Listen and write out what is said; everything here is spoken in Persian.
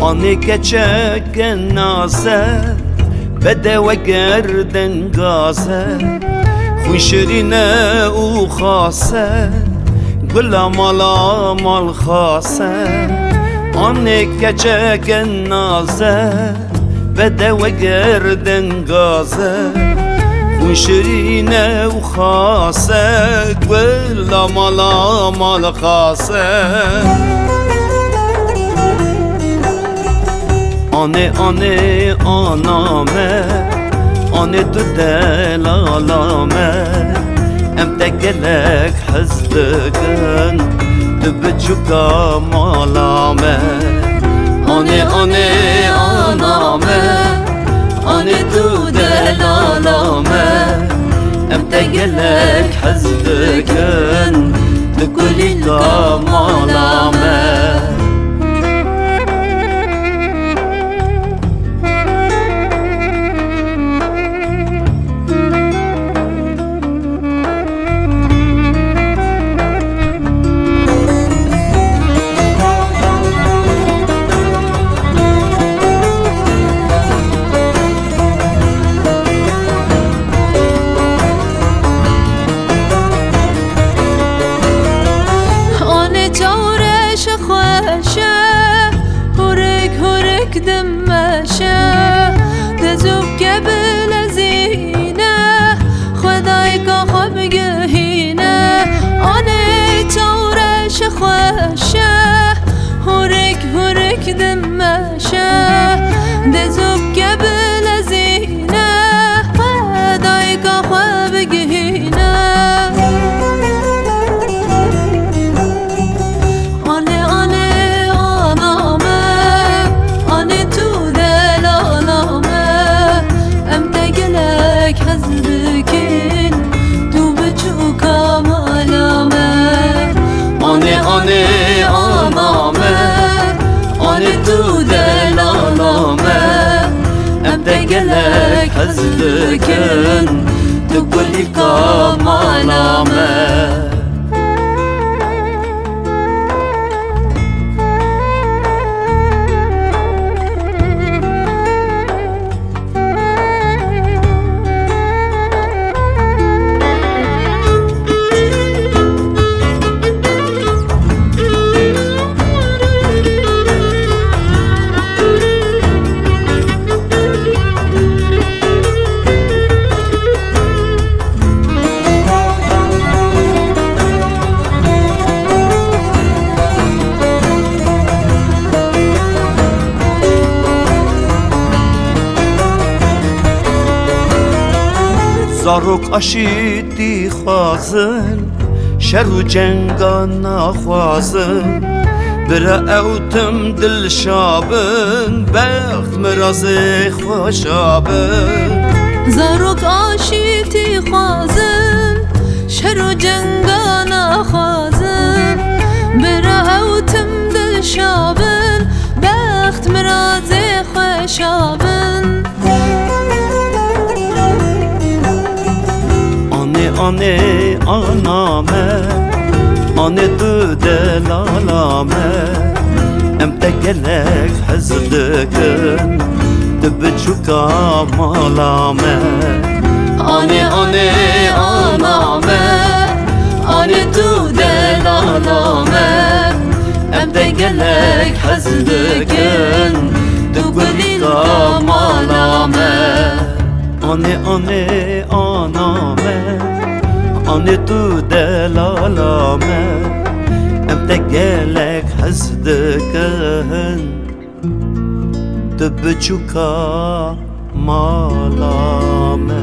آنی کچک نازه بده و گردن گازه خوی شرینه او خاصه گلا مالا مال خاصه آنی کچک نازه بده و گردن گازه خوی شرینه او خاصه گلا مالا مال خاصه آنه آنامه آنه تو دلالامه ام تگلک حزدگن تو بچوکا مالامه آنه آنامه آنه تو دلالامه ام تگلک حزدگن تو کلیکا مالامه دمشه دزوب قبل زینه خدای که خواب گهینه آنه تورش خوشه هورک دمشه دزوب قبل زینه خدای که خواب گهینه آنه آنامه آنه تو دلالامه ام تگلک حزدکن تو گلی کامالامه زاروک آشیدی خوازن شر و جنگا نخوازن بره اوتم دل شابن بخت مرازه خوشابن زاروک آشیدی خوازن شر و جنگا نخوازن بره اوتم دل شابن بخت مرازه خوشابن آنه آنامه آنه تو دلالامه ام تگلک حزدکن تو بچوکا مالامه آنه آنامه آنه تو دلالامه ام تگلک حزدکن تو کلیکا مالامه آنه آنامه آنه تو دلالامه ام تگلک حزدکن تو بچوکا مالامه